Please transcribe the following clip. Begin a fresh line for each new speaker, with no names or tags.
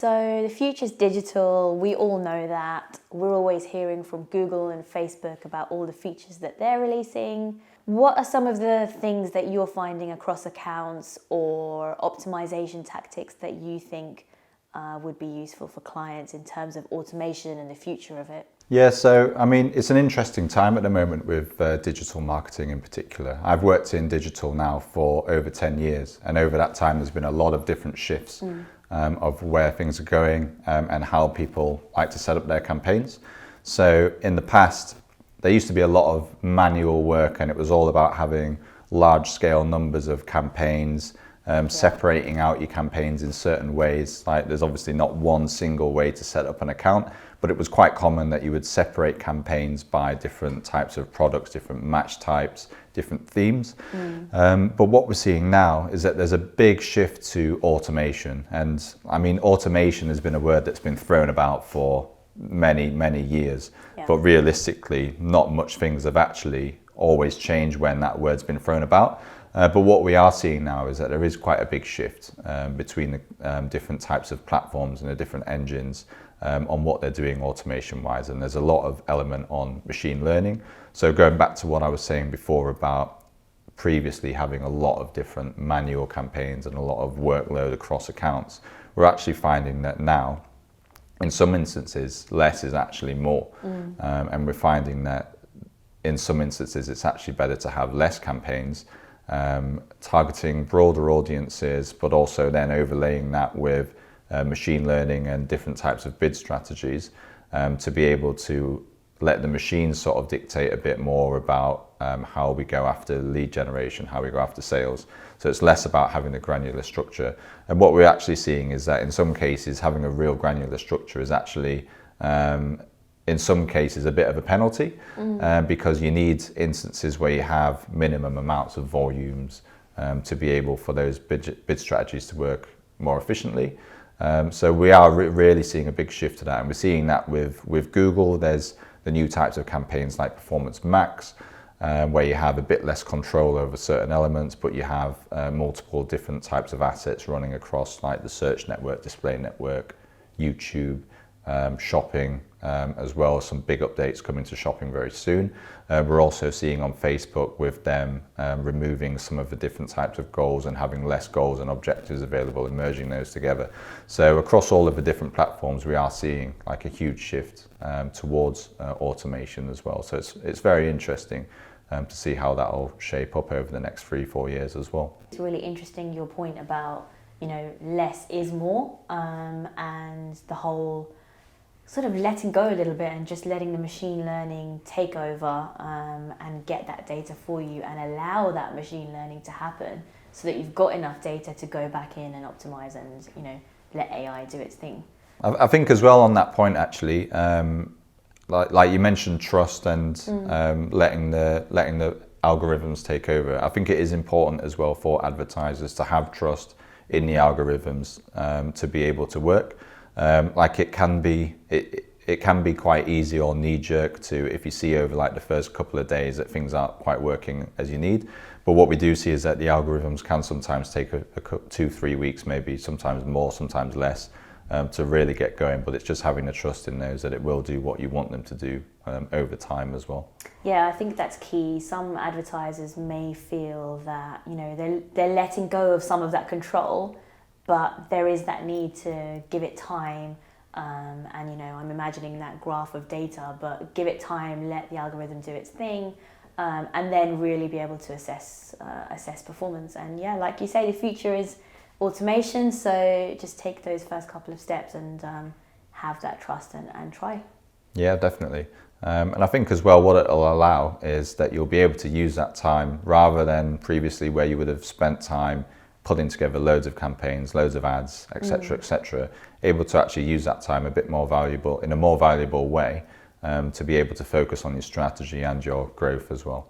So the future's digital. We all know that. We're always hearing from Google and Facebook about all the features that they're releasing. What are some of the things that you're finding across accounts or optimization tactics that you think would be useful for clients in terms of automation and the future of it?
Yeah, so I mean, it's an interesting time at the moment with digital marketing in particular. I've worked in digital now for over 10 years, and over that time there's been a lot of different shifts of where things are going and how people like to set up their campaigns. So in the past, there used to be a lot of manual work, and it was all about having large scale numbers of campaigns, separating out your campaigns in certain ways. Like there's obviously not one single way to set up an account, but it was quite common that you would separate campaigns by different types of products, different match types, different themes. But what we're seeing now is that there's a big shift to automation. And I mean, automation has been a word that's been thrown about for many, many years, but realistically, not much things have actually always changed when that word's been thrown about. But what we are seeing now is that there is quite a big shift between the different types of platforms and the different engines on what they're doing automation-wise. And there's a lot of element on machine learning. So going back to what I was saying before about previously having a lot of different manual campaigns and a lot of workload across accounts, we're actually finding that now, in some instances, less is actually more. And we're finding that in some instances, it's actually better to have less campaigns, targeting broader audiences, but also then overlaying that with machine learning and different types of bid strategies to be able to let the machine sort of dictate a bit more about how we go after lead generation, how we go after sales. So it's less about having a granular structure. And what we're actually seeing is that in some cases, having a real granular structure is actually in some cases a bit of a penalty because you need instances where you have minimum amounts of volumes to be able for those bid strategies to work more efficiently. So we are really seeing a big shift to that, and we're seeing that with Google. There's the new types of campaigns like Performance Max, where you have a bit less control over certain elements, but you have multiple different types of assets running across like the search network, display network, YouTube, shopping, as well as some big updates coming to shopping very soon. We're also seeing on Facebook with them removing some of the different types of goals and having less goals and objectives available and merging those together. So across all of the different platforms, we are seeing like a huge shift towards automation as well. So it's very interesting to see how that will shape up over the next 3-4 years as well.
It's really interesting your point about, you know, less is more, and the whole sort of letting go a little bit and just letting the machine learning take over and get that data for you and allow that machine learning to happen so that you've got enough data to go back in and optimize and, you know, let AI do its thing.
I think as well on that point actually, like you mentioned trust and letting the algorithms take over. I think it is important as well for advertisers to have trust in the algorithms to be able to work. Like it can be quite easy or knee-jerk to, if you see over like the first couple of days that things aren't quite working as you need. But what we do see is that the algorithms can sometimes take 2-3 weeks, maybe sometimes more, sometimes less, to really get going. But it's just having the trust in those that it will do what you want them to do over time as well.
Yeah, I think that's key. Some advertisers may feel that, you know, they're letting go of some of that control, but there is that need to give it time, and you know, I'm imagining that graph of data, but give it time, let the algorithm do its thing, and then really be able to assess performance. And yeah, like you say, the future is automation, so just take those first couple of steps and have that trust and try.
Yeah, definitely. And I think as well what it'll allow is that you'll be able to use that time rather than previously where you would have spent time putting together loads of campaigns, loads of ads, etc., able to actually use that time a bit more valuable, in a more valuable way, to be able to focus on your strategy and your growth as well.